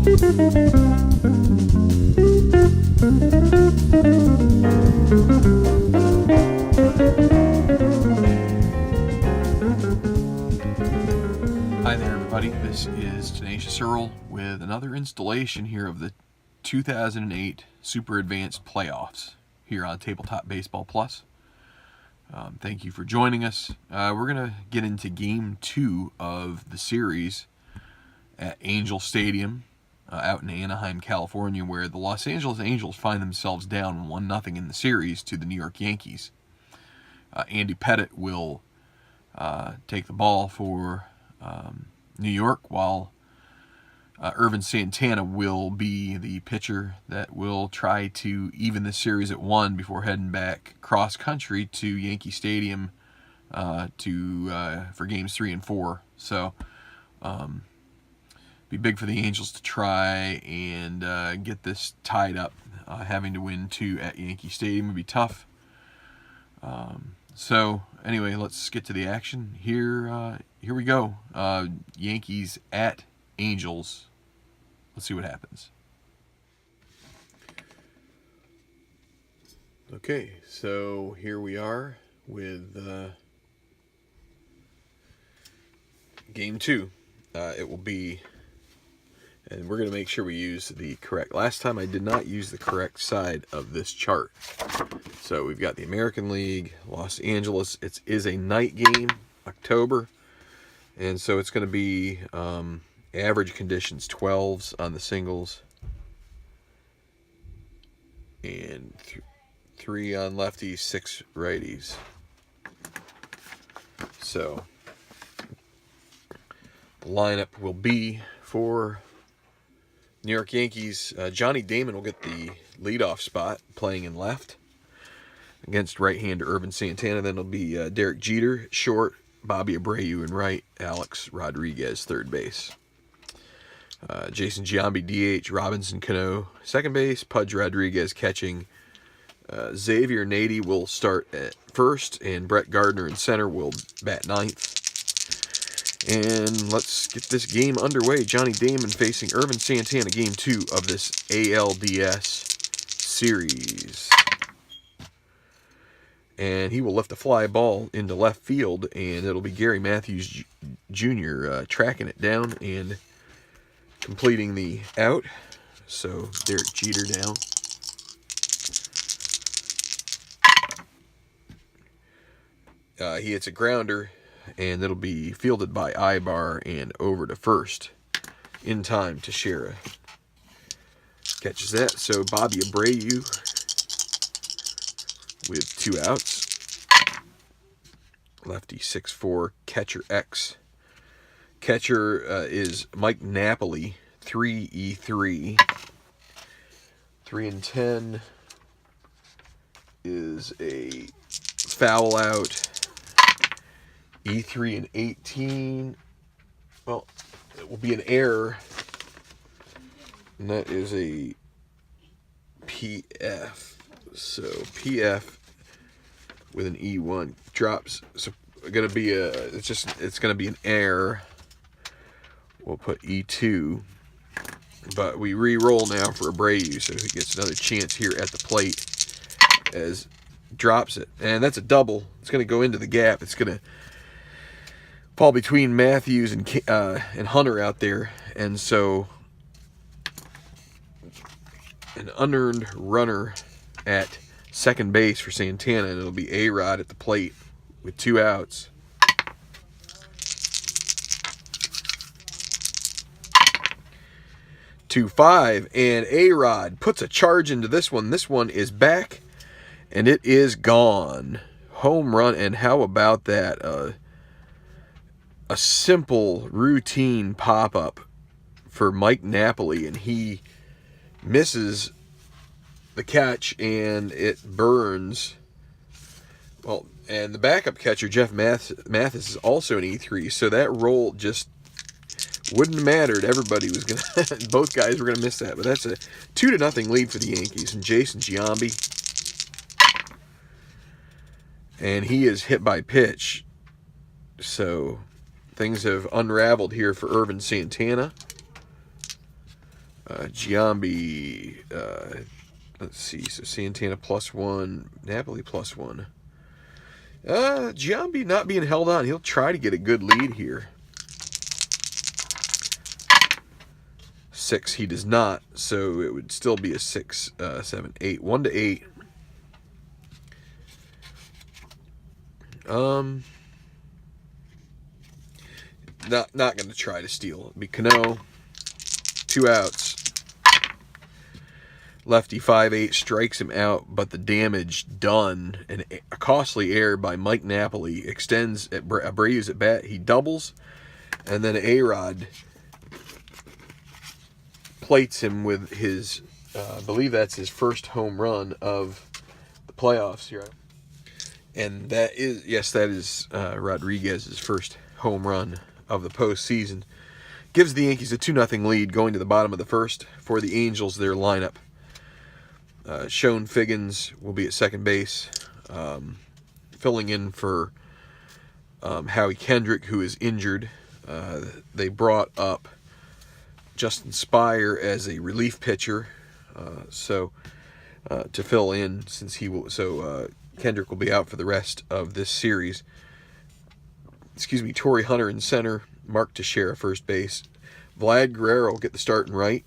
Hi there everybody, this is Tenacious Earl with another installation here of the 2008 Super Advanced Playoffs here on Tabletop Baseball Plus. Thank you for joining us. We're going to get into Game 2 of the series at Angel Stadium out in Anaheim, California, where the Los Angeles Angels find themselves down 1-0 in the series to the New York Yankees. Andy Pettitte will take the ball for New York, while Ervin Santana will be the pitcher that will try to even the series at 1 before heading back cross country to Yankee Stadium for games 3 and 4. So be big for the Angels to try and get this tied up. Having to win 2 at Yankee Stadium would be tough. So anyway, let's get to the action. Here we go. Yankees at Angels. Let's see what happens. Okay, so here we are with Game 2. It will be, and we're going to make sure we use the correct. Last time I did not use the correct side of this chart. So we've got the American League, Los Angeles. It is a night game, October. And so it's going to be average conditions, 12s on the singles. And 3 on lefties, 6 righties. So the lineup will be for New York Yankees. Johnny Damon will get the leadoff spot, playing in left against right-hander Ervin Santana. Then it'll be Derek Jeter, short, Bobby Abreu in right, Alex Rodriguez, third base. Jason Giambi, DH, Robinson Cano, second base, Pudge Rodriguez catching. Xavier Nady will start at first, and Brett Gardner in center will bat ninth. And let's get this game underway. Johnny Damon facing Ervin Santana, Game 2 of this ALDS series. And he will lift a fly ball into left field, and it'll be Gary Matthews Jr. Tracking it down and completing the out. So Derek Jeter down. He hits a grounder, and it'll be fielded by Ibar and over to first in time to Shera. Catches that. So Bobby Abreu with 2 outs. Lefty 6'4", catcher X. Catcher is Mike Napoli, 3E3. 3 and 10 is a foul out. E3 and 18. Well, it will be an error. And that is a PF. So PF with an E1 drops. So gonna be it's gonna be an error. We'll put E2. But we re-roll now for Abreu, so he gets another chance here at the plate as drops it. And that's a double. It's gonna go into the gap. It's gonna fall between Matthews and Hunter out there. And so an unearned runner at second base for Santana, and it'll be A-Rod at the plate with 2 outs. .25, and A-Rod puts a charge into this one. This one is back, and it is gone. Home run, and how about that? A simple routine pop-up for Mike Napoli, and he misses the catch, and it burns. Well, and the backup catcher, Jeff Mathis, is also an E3, so that roll just wouldn't have mattered. Everybody was going to, both guys were going to miss that, but that's a 2-0 lead for the Yankees, and Jason Giambi, and he is hit by pitch, so things have unraveled here for Ervin Santana. Giambi, let's see, so Santana +1, Napoli +1. Giambi not being held on. He'll try to get a good lead here. 6, he does not, so it would still be a 6, 7, 8, 1 to 8. Not going to try to steal. It'd be Cano, 2 outs. Lefty 5-8 strikes him out, but the damage done, and a costly error by Mike Napoli extends at Abreu's at bat. He doubles, and then A-Rod plates him with his, I believe that's his first home run of the playoffs here. And that is, yes, that is Rodriguez's first home run of the postseason. Gives the Yankees a 2-0 lead going to the bottom of the first. For the Angels, their lineup. Sean Figgins will be at second base, filling in for Howie Kendrick, who is injured. They brought up Justin Spire as a relief pitcher, so to fill in, since he will. So Kendrick will be out for the rest of this series. Excuse me. Torrey Hunter in center, Mark Teixeira first base. Vlad Guerrero will get the start in right.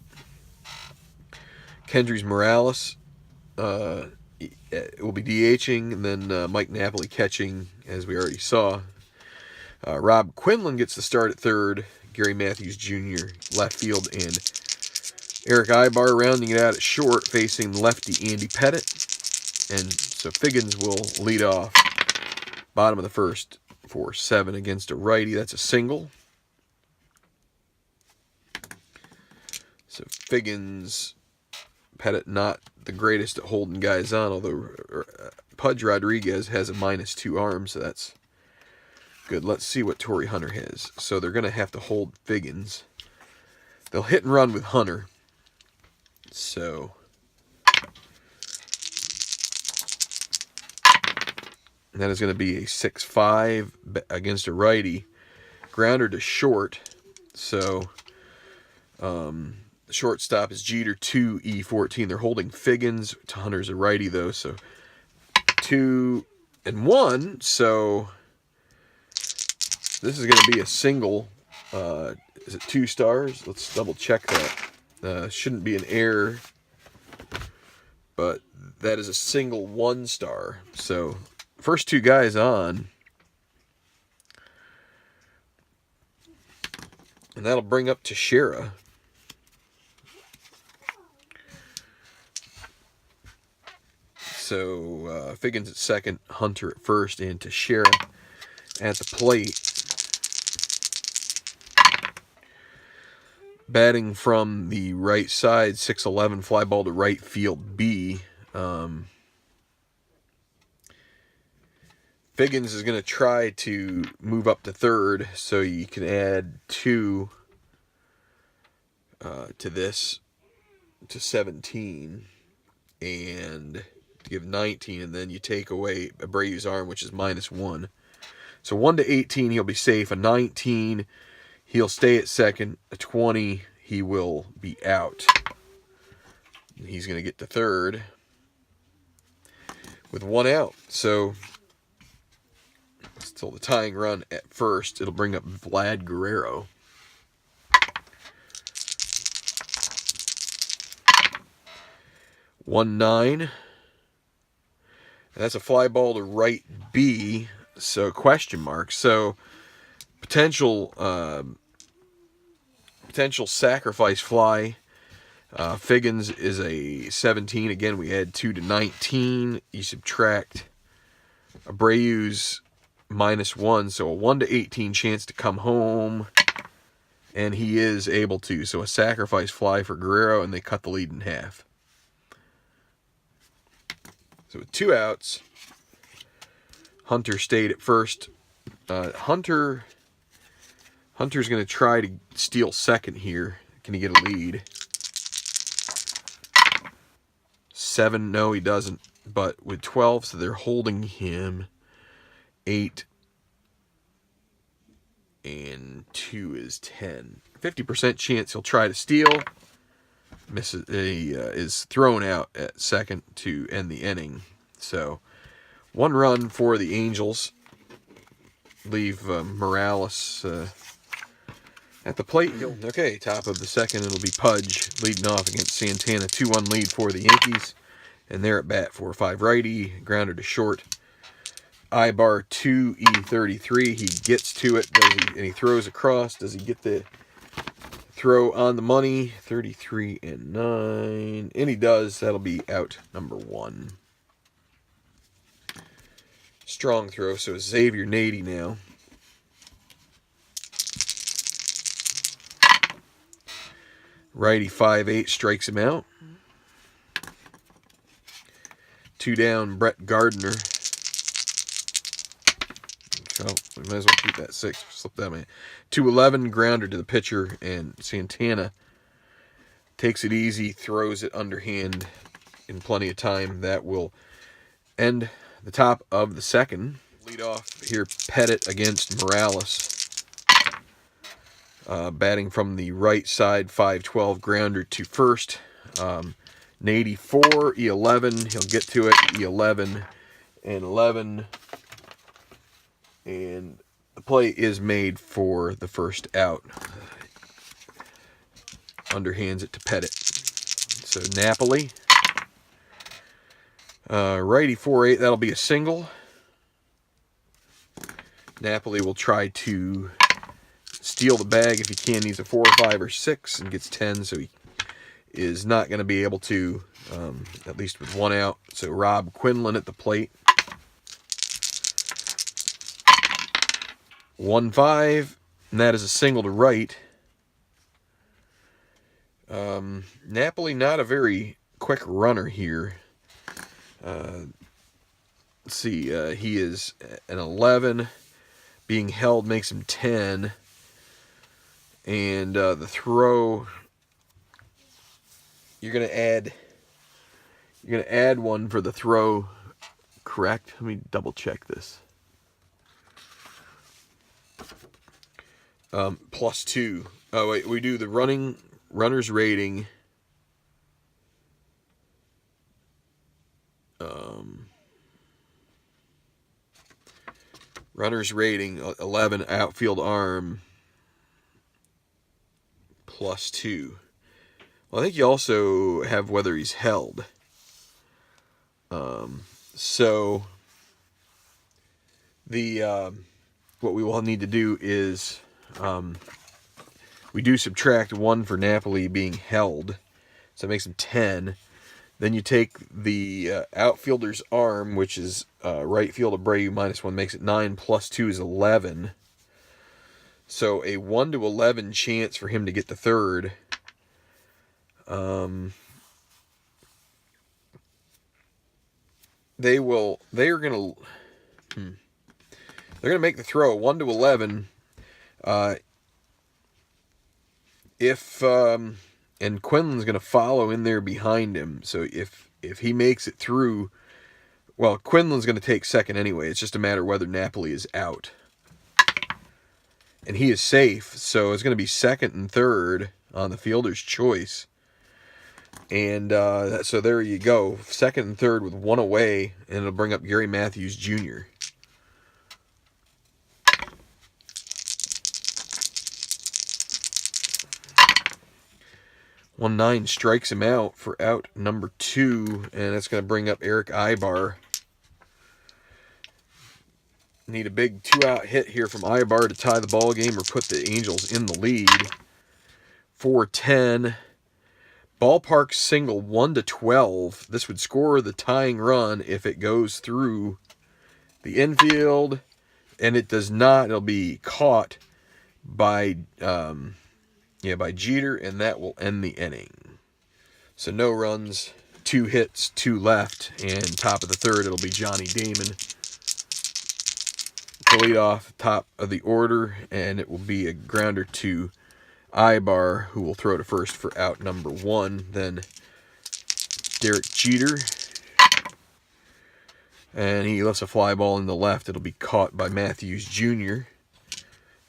Kendrys Morales will be DHing, and then Mike Napoli catching, as we already saw. Rob Quinlan gets the start at third. Gary Matthews Jr. left field, and Eric Ibar rounding it out at short, facing lefty Andy Pettit. And so Figgins will lead off bottom of the first for 7 against a righty. That's a single. So Figgins, Pettit not the greatest at holding guys on, although Pudge Rodriguez has a -2 arm, so that's good. Let's see what Torrey Hunter has. So they're going to have to hold Figgins. They'll hit and run with Hunter. So that is going to be a 6-5 against a righty. Grounder to short. So the shortstop is Jeter, 2E14. They're holding Figgins. Hunter's a righty, though, so 2 and 1. So this is going to be a single. Is it 2 stars? Let's double check that. Shouldn't be an error, but that is a single 1 star. So first 2 guys on, and that'll bring up Teixeira. So Figgins at second, Hunter at first, and Teixeira at the plate. Batting from the right side, 6'11", fly ball to right field B. Figgins is going to try to move up to third, so you can add 2 to this, to 17, and give 19, and then you take away Abreu's arm, which is -1. So 1 to 18, he'll be safe. A 19, he'll stay at second. A 20, he will be out. And he's going to get to third with 1 out. So still the tying run at first. It'll bring up Vlad Guerrero. (1-9). That's a fly ball to right B, so question mark. So potential sacrifice fly. Figgins is a 17. Again, we add 2 to 19. You subtract Abreu's -1, so a 1 to 18 chance to come home, and he is able to. So a sacrifice fly for Guerrero, and they cut the lead in half. So with 2 outs, Hunter stayed at first. Hunter's going to try to steal second here. Can he get a lead? 7, no, he doesn't. But with 12, so they're holding him. 8 and 2 is 10. 50% chance he'll try to steal. is thrown out at second to end the inning. So 1 run for the Angels. Leave Morales at the plate. Okay, top of the second, it'll be Pudge leading off against Santana. 2-1 lead for the Yankees. And they're at bat for 5 righty. Grounded to short. Ibar 2E33. He gets to it, and he throws across. Does he get the throw on the money? 33-9. And he does. That'll be out number 1. Strong throw, so Xavier Nady now. Righty 5-8 strikes him out. 2 down, Brett Gardner. So we might as well keep that 6. Slip that man. 2-11, grounder to the pitcher, and Santana takes it easy, throws it underhand in plenty of time. That will end the top of the second. Lead off here, Pettit against Morales. Batting from the right side, 5-12, grounder to first. Nady 4, E11, he'll get to it, E11 and 11. And the play is made for the first out. Underhands it to Pettit. So Napoli. Righty 4-8, that'll be a single. Napoli will try to steal the bag if he can. He's a 4, 5, or 6 and gets 10, so he is not going to be able to, at least with 1 out. So Rob Quinlan at the plate. 1-5, and that is a single to right. Napoli not a very quick runner here. Let's see, he is an 11. Being held makes him 10. And the throw, you're gonna add 1 for the throw, correct? Let me double check this. +2. Oh wait, we do the runner's rating. Runner's rating 11, outfield arm +2. Well, I think you also have whether he's held. So the what we will need to do is we do subtract 1 for Napoli being held, so it makes him 10. Then you take the outfielder's arm, which is right field Abreu -1, makes it 9, +2 is 11. So a 1 to 11 chance for him to get to third. They're gonna make the throw 1 to 11. And Quinlan's going to follow in there behind him. So if he makes it through, well, Quinlan's going to take second anyway. It's just a matter of whether Napoli is out. And he is safe, so it's going to be second and third on the fielder's choice. And so there you go. Second and third with 1 away, and it'll bring up Gary Matthews Jr. 1-9 strikes him out for out number 2, and that's going to bring up Eric Ibar. Need a big 2-out hit here from Ibar to tie the ball game or put the Angels in the lead. 4-10. Ballpark single 1 to 12. This would score the tying run if it goes through the infield, and it does not. It'll be caught by by Jeter, and that will end the inning. So no runs, 2 hits, 2 left, and top of the third, it'll be Johnny Damon to lead off top of the order, and it will be a grounder to Ibar, who will throw to first for out number 1. Then Derek Jeter, and he lifts a fly ball in the left. It'll be caught by Matthews Jr.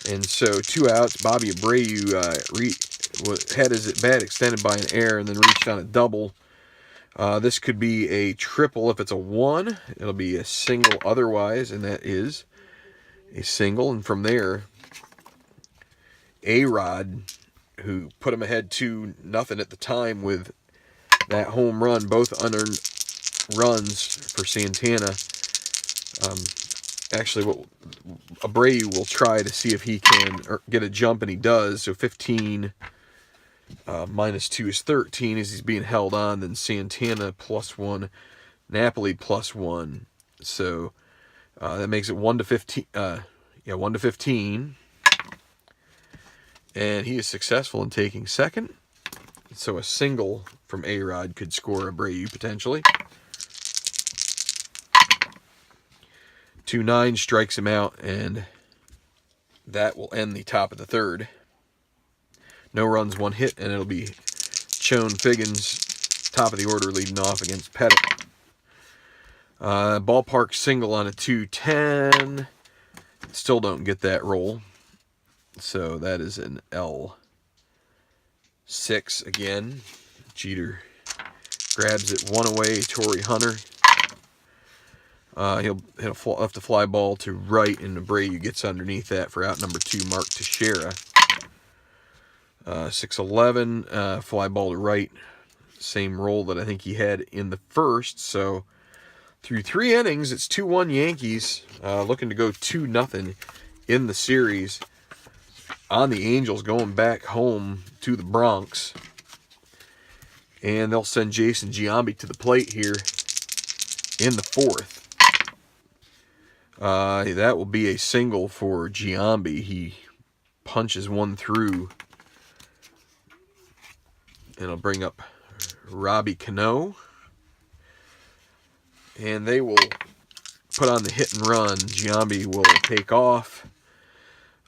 And so 2 outs. Bobby Abreu had his at bat extended by an error and then reached on a double. This could be a triple if it's a 1. It'll be a single otherwise, and that is a single. And from there, A-Rod, who put him ahead 2-0 at the time with that home run, both unearned runs for Santana. Actually, what Abreu will try to see if he can get a jump, and he does. So 15 minus 2 is 13 as he's being held on. Then Santana +1, Napoli +1. So that makes it 1-15. 1-15. And he is successful in taking second. So a single from A-Rod could score Abreu potentially. 2-9 strikes him out, and that will end the top of the third. No runs, 1 hit, and it'll be Chone Figgins, top of the order, leading off against Pettit. Ballpark single on a 2-10. Still don't get that roll. So that is an L6 again. Jeter grabs it 1 away. Torrey Hunter. He'll have to fly ball to right, and Abreu gets underneath that for out number 2, Mark Teixeira. 6-11, fly ball to right. Same roll that I think he had in the first. So through 3 innings, it's 2-1 Yankees, looking to go 2-0 in the series on the Angels, going back home to the Bronx. And they'll send Jason Giambi to the plate here in the 4th. That will be a single for Giambi. He punches one through. And it'll bring up Robbie Cano. And they will put on the hit and run. Giambi will take off.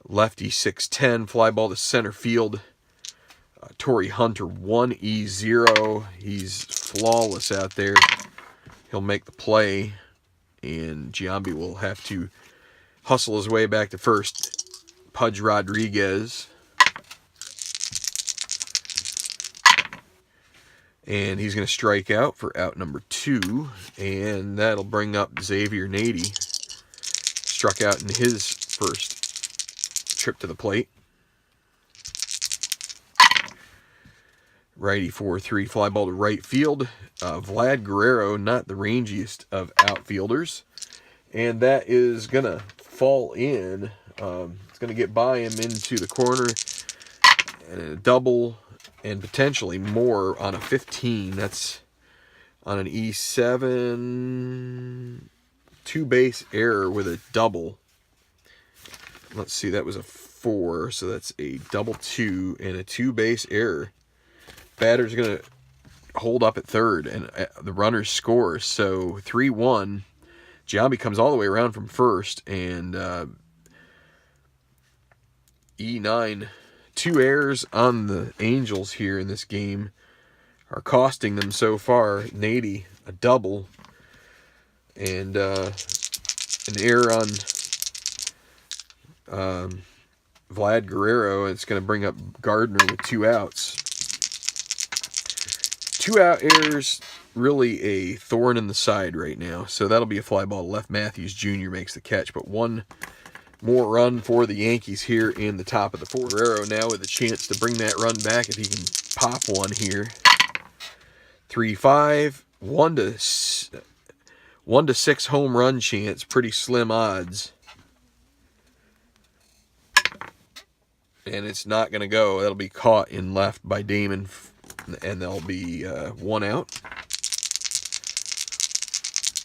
Lefty 6-10. Fly ball to center field. Torrey Hunter 1-0. He's flawless out there. He'll make the play. And Giambi will have to hustle his way back to first. Pudge Rodriguez. And he's going to strike out for out number 2. And that'll bring up Xavier Nady. Struck out in his first trip to the plate. Righty 4-3, fly ball to right field. Vlad Guerrero, not the rangiest of outfielders. And that is going to fall in. It's going to get by him into the corner. And a double, and potentially more on a 15. That's on an E7. 2-base error with a double. Let's see, that was a 4. So that's a double 2 and a 2-base error. Batter's going to hold up at third, and the runner scores. So 3-1. Giambi comes all the way around from first, and E9. 2 errors on the Angels here in this game are costing them so far. Nady, a double, and an error on Vlad Guerrero. It's going to bring up Gardner with 2 outs. 2-out errors, really a thorn in the side right now. So that'll be a fly ball to left. Matthews Jr. makes the catch. But 1 more run for the Yankees here in the top of the 4th. Guerrero now with a chance to bring that run back if he can pop one here. 3-5. 1-6 home run chance. Pretty slim odds. And it's not going to go. That'll be caught in left by Damon. And there'll be 1 out.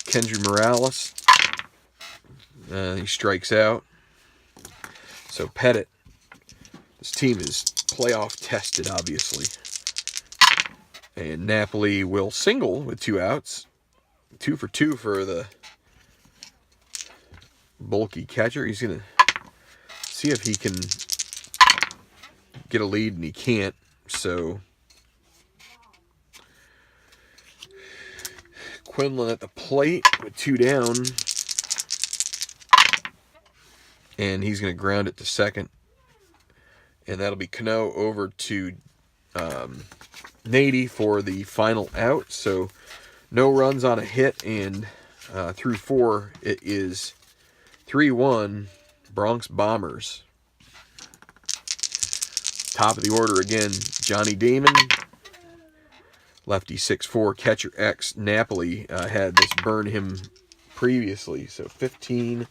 Kendry Morales. He strikes out. So Pettit. This team is playoff tested, obviously. And Napoli will single with 2 outs. 2 for 2 for the bulky catcher. He's going to see if he can get a lead, and he can't. So Quinlan at the plate with 2 down. And he's going to ground it to second. And that'll be Cano over to Nady for the final out. So no runs on a hit, and through 4, it is 3-1 Bronx Bombers. Top of the order again, Johnny Damon. Lefty 6'4", catcher X. Napoli had this burn him previously. So 15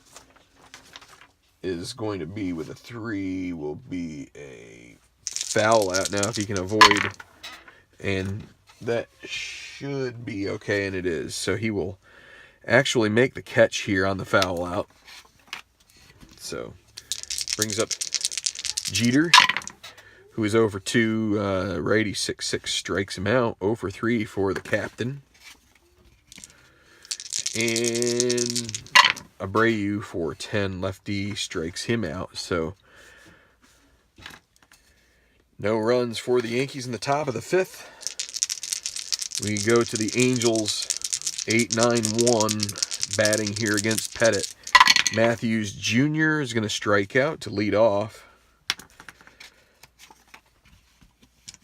is going to be with a 3, will be a foul out now if he can avoid. And that should be okay, and it is. So he will actually make the catch here on the foul out. So brings up Jeter, who is 0 for 2. Righty 6'6" strikes him out. 0 for 3 for the captain. And Abreu for 10. Lefty strikes him out. So no runs for the Yankees in the top of the 5th. We go to the Angels 8-9-1 batting here against Pettit. Matthews Jr. is going to strike out to lead off.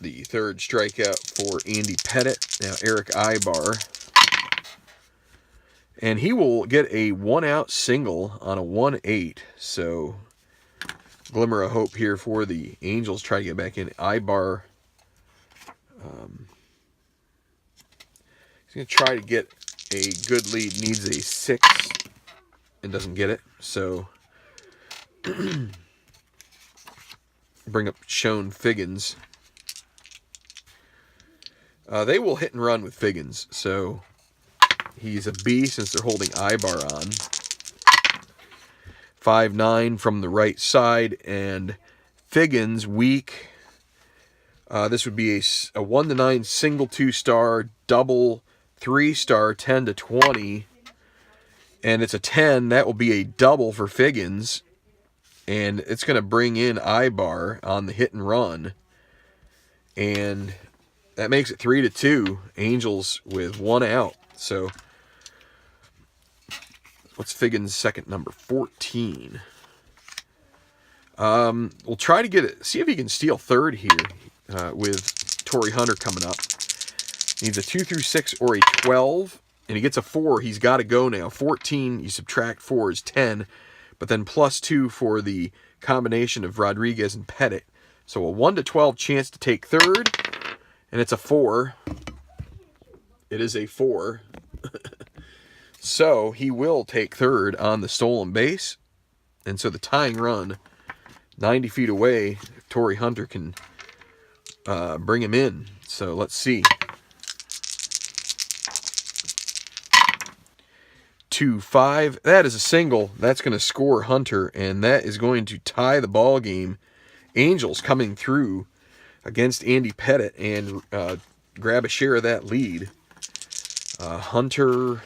The 3rd strikeout for Andy Pettit. Now Eric Ibar. And he will get a 1-out single on a 1-8. So glimmer of hope here for the Angels. Try to get back in. Ibar. He's going to try to get a good lead. Needs a 6 and doesn't get it. So bring up Sean Figgins. They will hit and run with Figgins. So he's a B since they're holding Ibar on. 5-9 from the right side. And Figgins weak. This would be a 1-9 single 2-star, double 3-star 10-20. And it's a 10. That will be a double for Figgins. And it's going to bring in Ibar on the hit and run. And that makes it 3-2. Angels with 1 out. So what's Figgins' second number? 14. We'll try to get it. See if he can steal 3rd here with Torrey Hunter coming up. Needs a 2 through 6 or a 12. And he gets a 4. He's got to go now. 14, you subtract 4 is 10. But then plus 2 for the combination of Rodriguez and Pettit. So a 1-12 chance to take 3rd. And it's a 4. It is a 4. So he will take 3rd on the stolen base. And so the tying run, 90 feet away, Torrey Hunter can bring him in. So let's see. 2-5. That is a single. That's going to score Hunter, and that is going to tie the ball game. Angels coming through against Andy Pettit and grab a share of that lead. Hunter,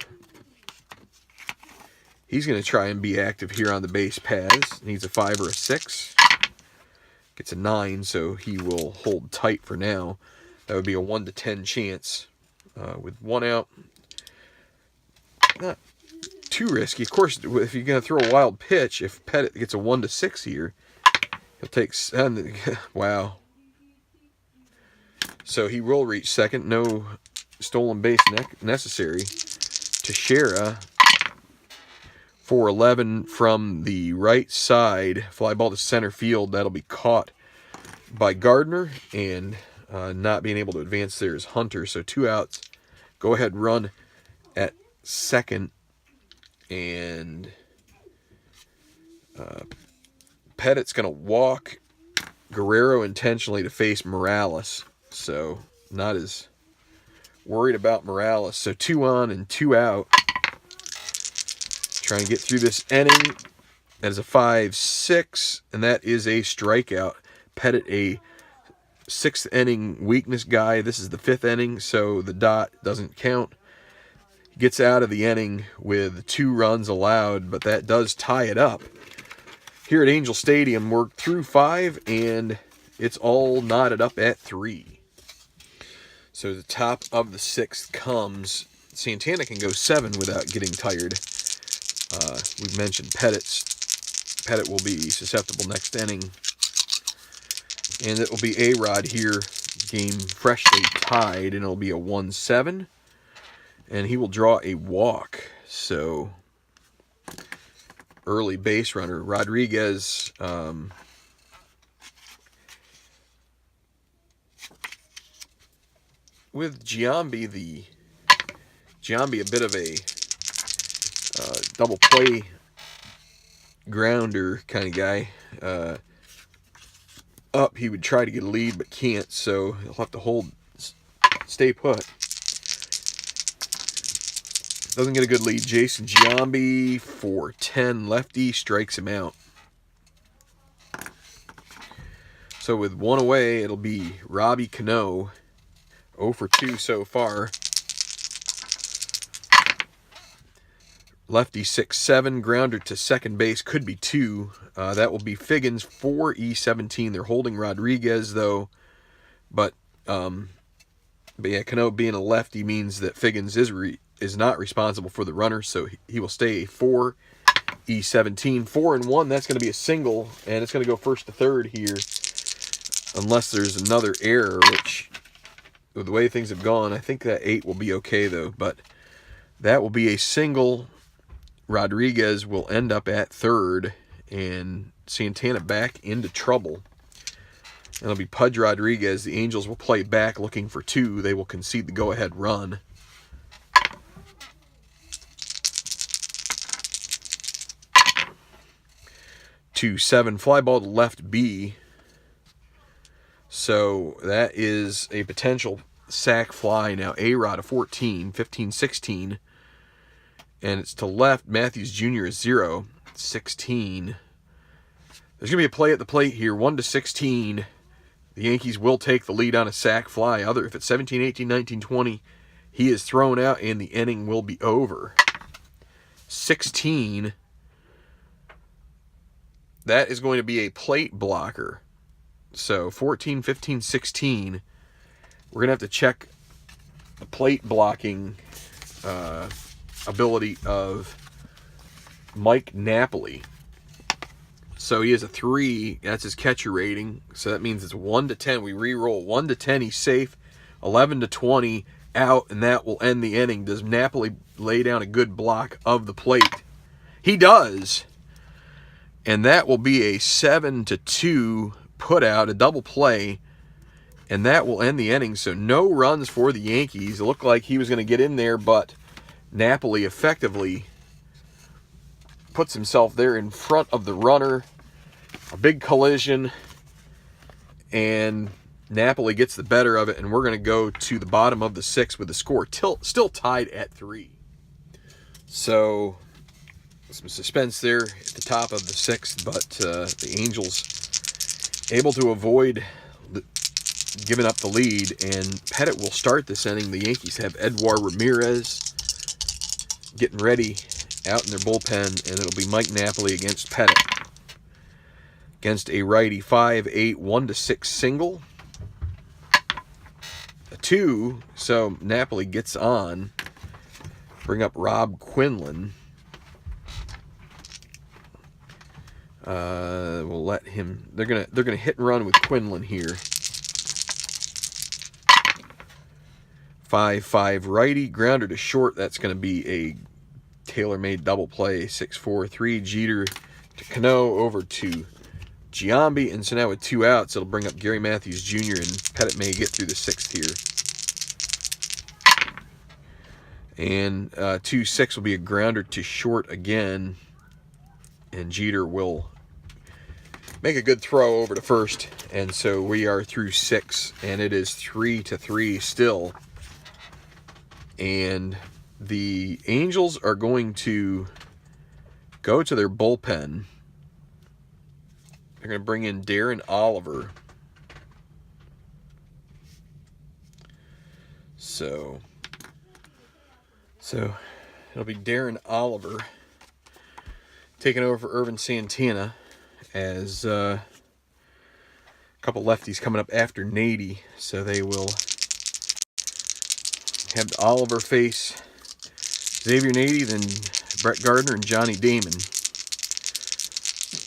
he's going to try and be active here on the base paths. Needs a 5 or a 6. Gets a 9, so he will hold tight for now. That would be a 1-10 chance with 1 out. Not too risky. Of course, if you're going to throw a wild pitch, if Pettit gets a 1-6 here, he'll take... wow. So he will reach 2nd. No stolen base necessary. Teixeira, 4-11 from the right side. Fly ball to center field. That'll be caught by Gardner. And not being able to advance there is Hunter. So 2 outs. Go ahead, run at 2nd. And Pettit's going to walk Guerrero intentionally to face Morales. So not as worried about Morales. So 2 on and 2 out. Trying to get through this inning. That is a 5-6. And that is a strikeout. Pettit, a 6th inning weakness guy. This is the 5th inning, so the dot doesn't count. Gets out of the inning with 2 runs allowed, but that does tie it up. Here at Angel Stadium, we're through 5, and it's all knotted up at 3. So the top of the 6th comes. Santana can go 7 without getting tired. We've mentioned Pettit will be susceptible next inning. And it will be A-Rod here game freshly tied, and it'll be a 1-7. And he will draw a walk. So, early base runner. Rodriguez, with Giambi, a bit of a double play grounder kind of guy. Up, he would try to get a lead, but can't, so he'll have to stay put. Doesn't get a good lead. Jason Giambi, 4-10 lefty, strikes him out. So with one away, it'll be Robbie Cano, 0 for 2 so far. Lefty 6-7, grounder to second base, could be 2. That will be Figgins, 4-17. They're holding Rodriguez though, but yeah, Cano being a lefty means that Figgins is not responsible for the runner, so he will stay a 4-17. 4-1. That's going to be a single, and it's going to go first to third here, unless there's another error. Which, with the way things have gone, I think that 8 will be okay though. But that will be a single. Rodriguez will end up at third, and Santana back into trouble. It'll be Pudge Rodriguez. The Angels will play back looking for 2. They will concede the go-ahead run. To 7, fly ball to left B. So that is a potential sac fly. Now A-Rod a 14, 15-16. And it's to left. Matthews Jr. is 0, 16. There's going to be a play at the plate here, 1-16. The Yankees will take the lead on a sac fly. If it's 17, 18, 19, 20, he is thrown out and the inning will be over. 16. That is going to be a plate blocker. So 14, 15, 16. We're going to have to check the plate blocking ability of Mike Napoli. So he has a 3. That's his catcher rating. So that means it's 1-10. We re-roll 1-10. He's safe. 11-20 out, and that will end the inning. Does Napoli lay down a good block of the plate? He does. And that will be a 7-2 put out, a double play, and that will end the inning. So no runs for the Yankees. It looked like he was going to get in there, but Napoli effectively puts himself there in front of the runner. A big collision, and Napoli gets the better of it, and we're going to go to the bottom of the 6th with the score still tied at 3. So some suspense there at the top of the 6th, but the Angels able to avoid giving up the lead, and Pettit will start this inning. The Yankees have Edouard Ramirez getting ready out in their bullpen, and it'll be Mike Napoli against Pettit. Against a righty, 5-8, 1-6 single. A 2, so Napoli gets on. Bring up Rob Quinlan. We'll let him. They're gonna hit and run with Quinlan here. 5-5 righty, grounder to short. That's going to be a tailor-made double play. 6-4-3 Jeter to Cano over to Giambi, and so now with 2 outs, it'll bring up Gary Matthews Jr. and Pettit may get through the 6th here. And 2-6 will be a grounder to short again, and Jeter will make a good throw over to first, and so we are through 6, and it is 3-3 still. And the Angels are going to go to their bullpen. They're going to bring in Darren Oliver. So it'll be Darren Oliver taking over for Irvin Santana, as a couple lefties coming up after Nady. So they will have Oliver face Xavier Nady, then Brett Gardner and Johnny Damon.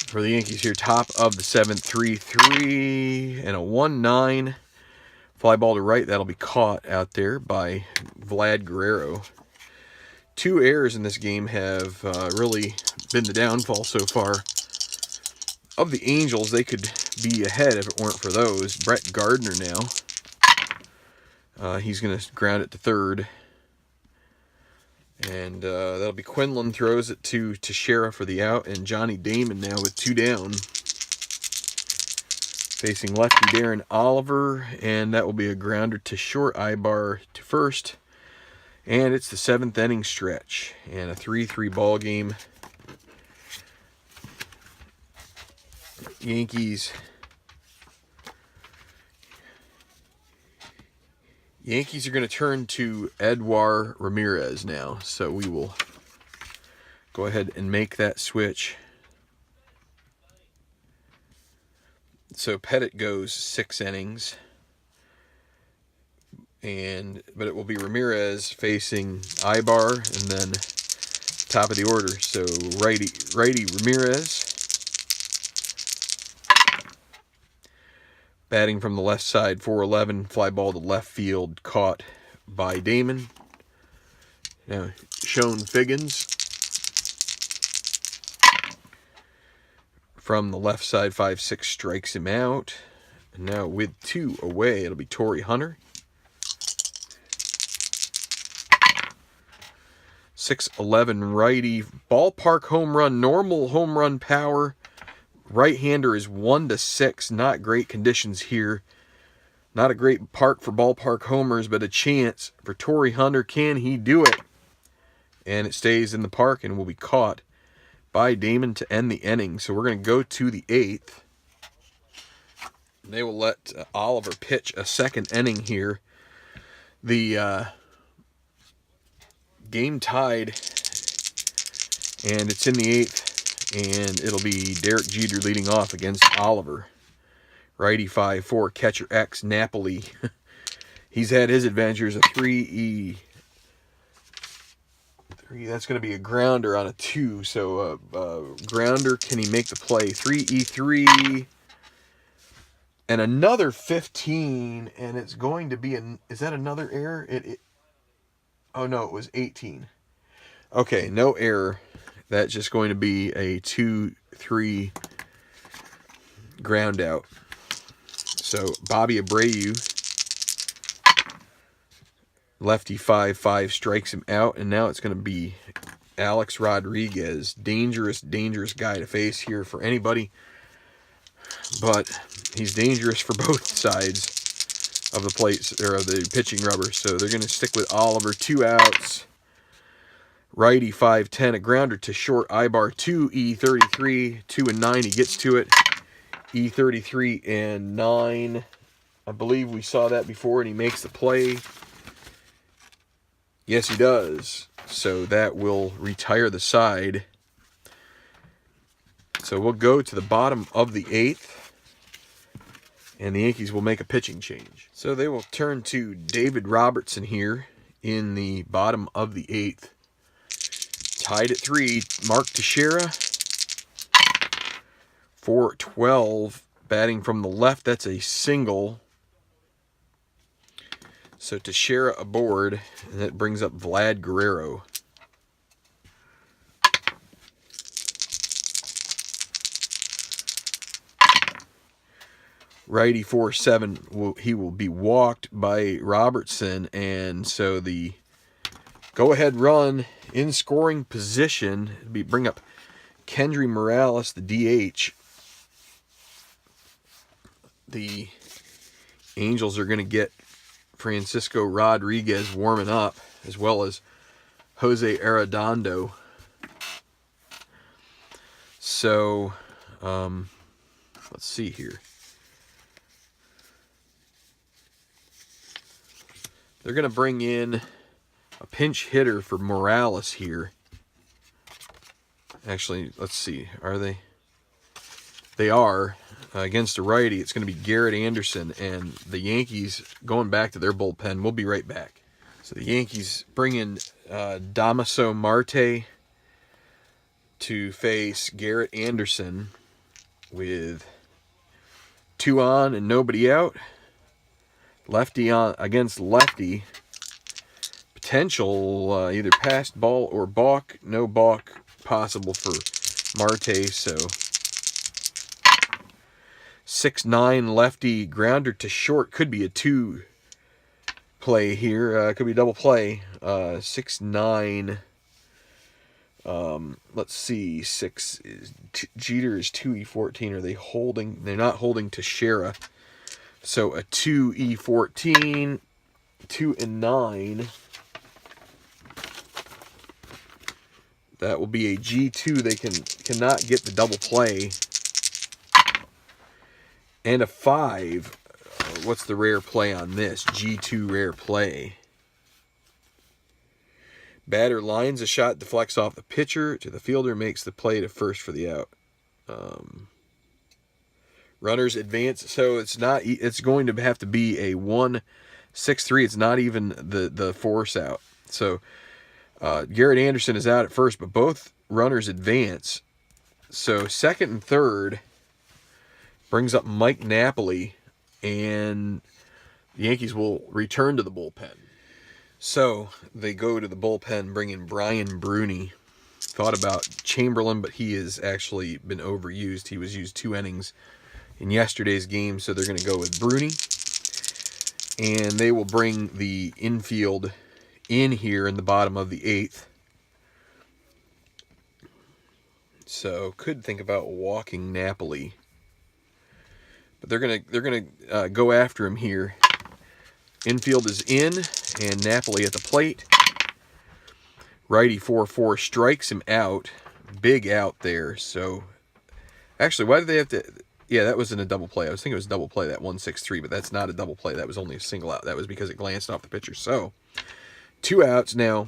For the Yankees here, top of the 7th, 3-3 and a 1-9 Fly ball to right, that'll be caught out there by Vlad Guerrero. 2 errors in this game have really been the downfall so far of the Angels. They could be ahead if it weren't for those. Brett Gardner now. He's going to ground it to third. And that'll be Quinlan throws it to Teixeira for the out. And Johnny Damon now with 2 down. Facing lefty Darren Oliver. And that will be a grounder to short, Ibar to first. And it's the 7th inning stretch. And a 3-3 ball game. Yankees are going to turn to Edouard Ramirez now. So we will go ahead and make that switch. So Pettit goes 6 innings. But it will be Ramirez facing Ibar and then top of the order. So righty Ramirez. Batting from the left side, 4-11, fly ball to left field, caught by Damon. Now, Sean Figgins from the left side, 5-6, strikes him out. And now with 2 away, it'll be Torrey Hunter. 6-11 righty, ballpark home run, normal home run power. Right-hander is 1-6. Not great conditions here. Not a great park for ballpark homers, but a chance for Torrey Hunter. Can he do it? And it stays in the park and will be caught by Damon to end the inning. So we're going to go to the 8th. They will let Oliver pitch a 2nd inning here. The game tied, and it's in the 8th. And it'll be Derek Jeter leading off against Oliver. Righty 5-4, catcher X, Napoli. He's had his adventures. A 3-3, that's going to be a grounder on a 2. So grounder, can he make the play? 3-3. And another 15. And it's going to be, is that another error? Oh no, it was 18. Okay, no error. That's just going to be a 2-3 ground out. So Bobby Abreu, lefty 5-5, strikes him out. And now it's going to be Alex Rodriguez. Dangerous guy to face here for anybody. But he's dangerous for both sides of the plate, or of the pitching rubber. So they're going to stick with Oliver. 2 outs. Righty 5-10, a grounder to short, Ibar 2, E33, 2-9, he gets to it. E33 and 9. I believe we saw that before, and he makes the play. Yes, he does. So that will retire the side. So we'll go to the bottom of the 8th, and the Yankees will make a pitching change. So they will turn to David Robertson here in the bottom of the 8th. Tied at 3, Mark Teixeira. 4-12, batting from the left. That's a single. So Teixeira aboard, and that brings up Vlad Guerrero. Righty 4-7, he will be walked by Robertson, and so the go-ahead run in scoring position, bring up Kendry Morales, the DH. The Angels are going to get Francisco Rodriguez warming up, as well as Jose Arredondo. So, let's see here. They're going to bring in a pinch hitter for Morales here. Actually, let's see. Are they? They are. Against a righty, it's going to be Garrett Anderson. And the Yankees going back to their bullpen. We'll be right back. So the Yankees bring in Damaso Marte to face Garrett Anderson with 2 on and nobody out. Lefty on against lefty. Potential either passed ball or balk. No balk possible for Marte, so 6-9 lefty grounder to short. Could be a 2 play here. Could be a double play. 6-9. Let's see. Jeter is 2E14. Are they holding? They're not holding Teixeira. So a 2E14, 2 and 9. That will be a G2. They cannot get the double play. And a 5. What's the rare play on this? G2 rare play. Batter lines a shot, deflects off the pitcher to the fielder, makes the play to first for the out. Runners advance, so it's not. It's going to have to be a 1-6-3. It's not even the force out. So Garrett Anderson is out at first, but both runners advance. So second and third brings up Mike Napoli, and the Yankees will return to the bullpen. So they go to the bullpen, bring in Brian Bruni. Thought about Chamberlain, but he has actually been overused. He was used 2 innings in yesterday's game, so they're going to go with Bruni. And they will bring the infield in here in the bottom of the 8th. So could think about walking Napoli, but they're gonna go after him here. Infield is in, and Napoli at the plate. Righty 4-4 strikes him out. Big out there. So actually, why did they have to? Yeah, that wasn't a double play. I was thinking it was a double play, that 1-6-3, but that's not a double play. That was only a single out. That was because it glanced off the pitcher. So 2 outs now,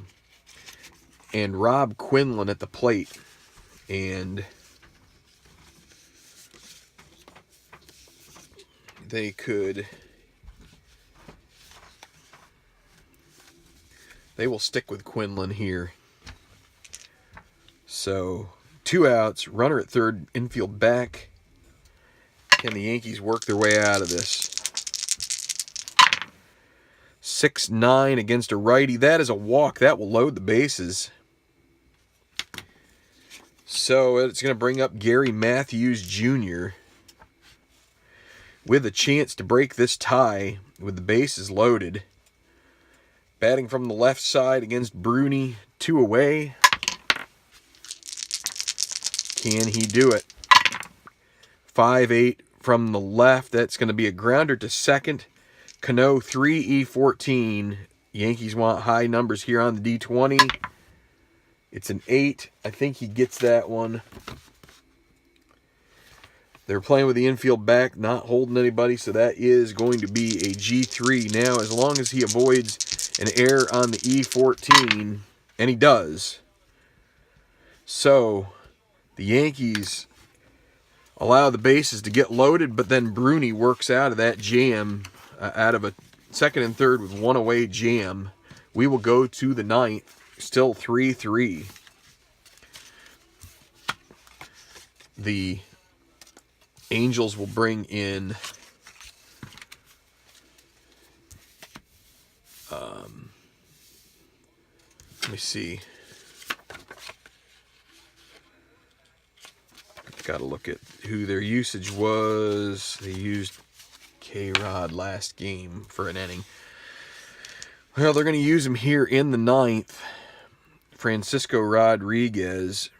and Rob Quinlan at the plate. And they will stick with Quinlan here. So 2 outs, runner at third, infield back. Can the Yankees work their way out of this? 6-9 against a righty. That is a walk. That will load the bases. So it's going to bring up Gary Matthews Jr. with a chance to break this tie with the bases loaded. Batting from the left side against Bruni, 2 away. Can he do it? 5-8 from the left. That's going to be a grounder to second. Cano 3E14. Yankees want high numbers here on the D20. It's an 8. I think he gets that one. They're playing with the infield back, not holding anybody, so that is going to be a G3. Now, as long as he avoids an error on the E14, and he does. So the Yankees allow the bases to get loaded, but then Bruni works out of that jam, out of a second and third with 1 away jam. We will go to the 9th, still 3-3. The Angels will bring in let me see. Got to look at who their usage was. They used K-Rod last game for an inning. Well, they're going to use him here in the 9th. Francisco Rodriguez.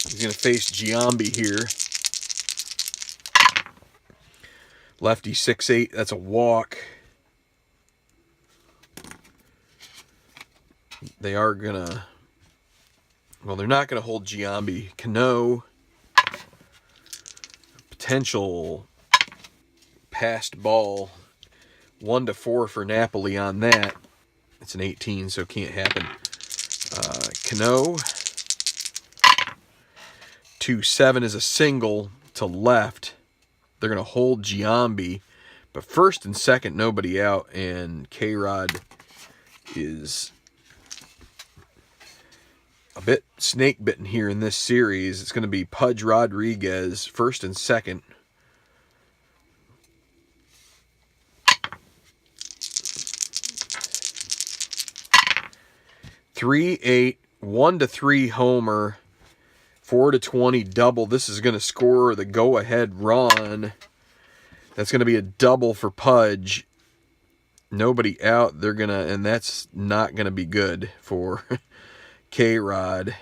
He's going to face Giambi here. Lefty 6-8. That's a walk. They are going to... Well, they're not going to hold Giambi. Cano. Potential passed ball. 1-4 for Napoli on that. It's an 18, so can't happen. Cano. 2-7 is a single to left. They're going to hold Giambi. But first and second, nobody out. And K-Rod is a bit snake bitten here in this series. It's going to be Pudge Rodriguez, first and second. (3-8), 1-3 homer, 4-20 double. This is going to score the go-ahead run. That's going to be a double for Pudge. Nobody out. They're going to, and that's not going to be good for K-Rod.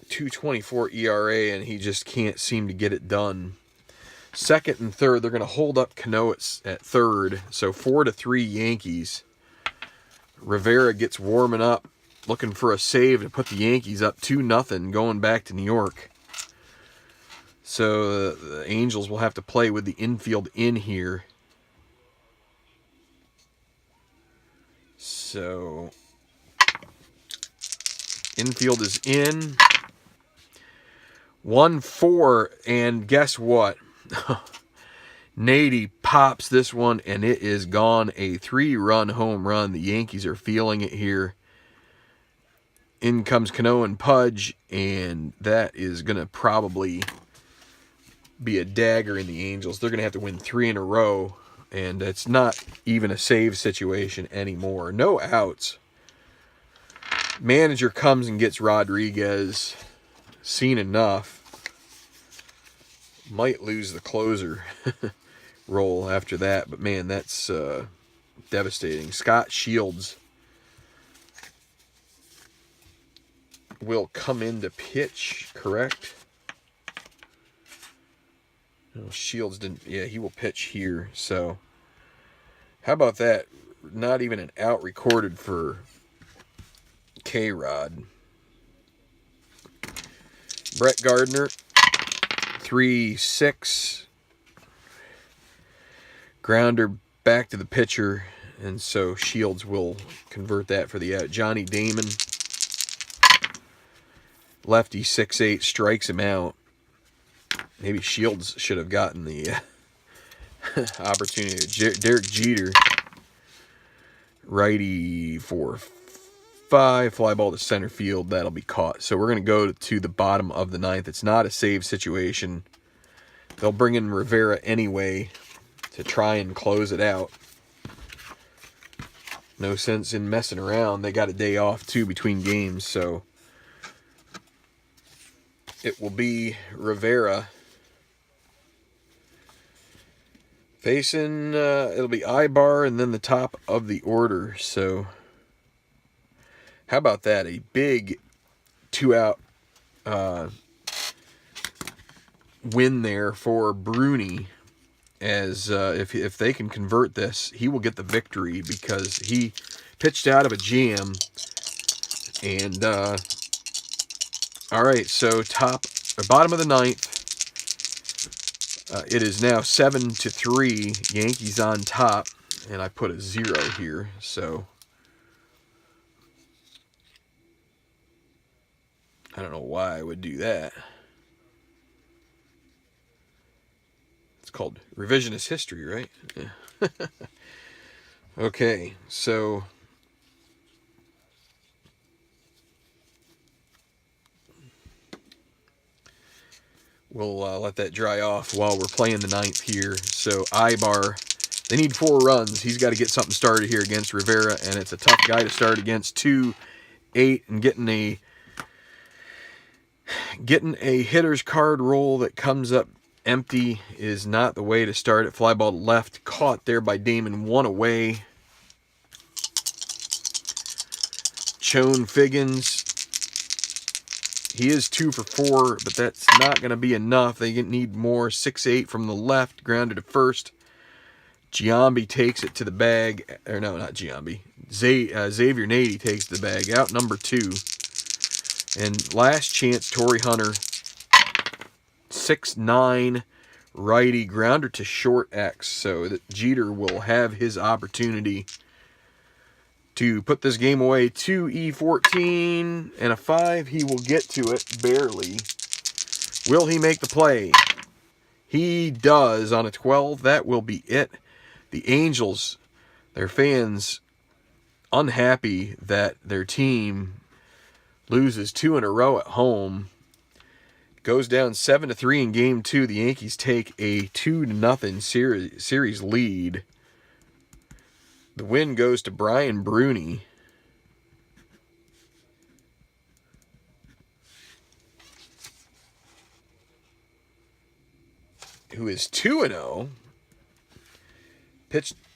2.24 ERA, and he just can't seem to get it done. Second and third, they're going to hold up Cano at third. So 4-3 Yankees. Rivera gets warming up, looking for a save to put the Yankees up 2-0 going back to New York. So the Angels will have to play with the infield in here. So infield is in. 1-4, and guess what? Nady pops this one, and it is gone. A 3-run home run. The Yankees are feeling it here. In comes Cano and Pudge, and that is going to probably be a dagger in the Angels. They're going to have to win 3 in a row, and it's not even a save situation anymore. No outs. Manager comes and gets Rodriguez. Seen enough. Might lose the closer role after that, but man, that's devastating. Scott Shields will come in to pitch, correct? No, Shields didn't. Yeah, he will pitch here. So, how about that? Not even an out recorded for K-Rod. Brett Gardner, 3-6. Grounder back to the pitcher, and so Shields will convert that for the out. Johnny Damon, lefty, 6'8", strikes him out. Maybe Shields should have gotten the opportunity. Derek Jeter, righty, 4-5, fly ball to center field. That'll be caught. So we're going to go to the bottom of the ninth. It's not a save situation. They'll bring in Rivera anyway to try and close it out. No sense in messing around. They got a day off, too, between games. So it will be Rivera facing, it'll be Ibar and then the top of the order. So how about that? A big 2-out win there for Bruni, as if they can convert this, he will get the victory because he pitched out of a jam. And all right, so bottom of the ninth. It is now 7-3. Yankees on top, and I put a 0 here. So I don't know why I would do that. It's called revisionist history, right? Yeah. Okay, so we'll let that dry off while we're playing the ninth here. So Ibar, they need 4 runs. He's got to get something started here against Rivera, and it's a tough guy to start against. 2-8, and getting a hitter's card roll that comes up empty is not the way to start it. Fly ball to left, caught there by Damon, 1 away. Chone Figgins, he is 2 for 4, but that's not going to be enough. They need more. 6-8 from the left, grounded to first. Giambi takes it to the bag. Or no, not Giambi. Xavier Nady takes the bag. Out number 2. And last chance, Torrey Hunter. 6-9, righty, grounder to short X. So that Jeter will have his opportunity to put this game away. 2E14 and a 5. He will get to it, barely. Will he make the play? He does on a 12. That will be it. The Angels, their fans unhappy that their team loses 2 in a row at home. Goes down 7-3 in Game 2. The Yankees take a 2-0 series lead. The win goes to Brian Bruni. Who is 2-0.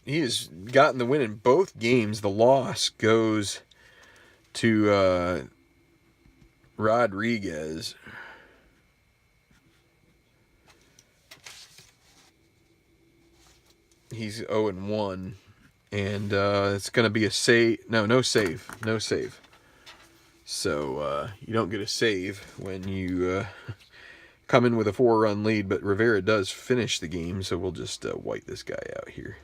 He has gotten the win in both games. The loss goes to Rodriguez. He's 0-1. And it's going to be a save. No save. No save. So you don't get a save when you come in with a 4-run lead. But Rivera does finish the game, so we'll just white this guy out here.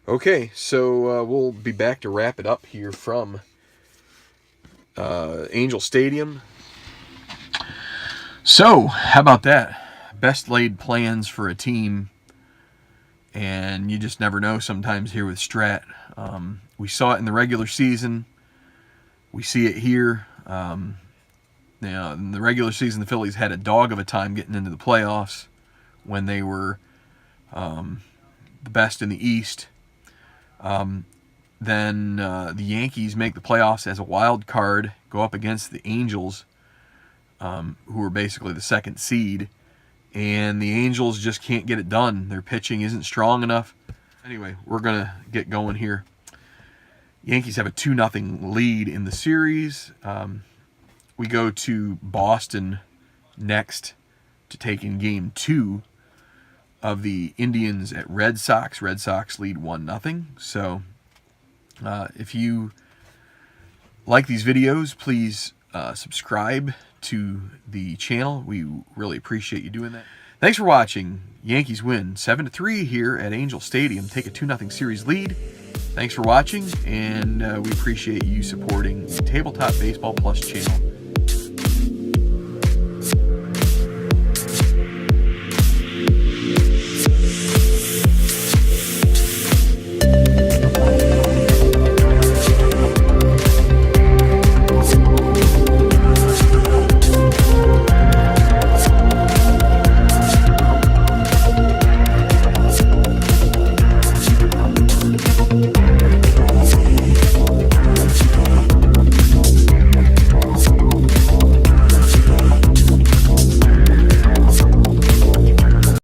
Okay, so we'll be back to wrap it up here from Angel Stadium. So, how about that? Best laid plans for a team, and you just never know sometimes here with Strat. We saw it in the regular season. We see it here. In the regular season, the Phillies had a dog of a time getting into the playoffs when they were the best in the East. Then the Yankees make the playoffs as a wild card, go up against the Angels, who are basically the second seed, and the Angels just can't get it done. Their pitching isn't strong enough. Anyway, we're going to get going here. Yankees have a 2-0 lead in the series. We go to Boston next to take in Game 2 of the Indians at Red Sox. Red Sox lead 1-0. So if you like these videos, please subscribe to the channel. We really appreciate you doing that. Thanks for watching. Yankees win 7-3 here at Angel Stadium. Take a 2-0 series lead. Thanks for watching, and we appreciate you supporting the Tabletop Baseball Plus channel.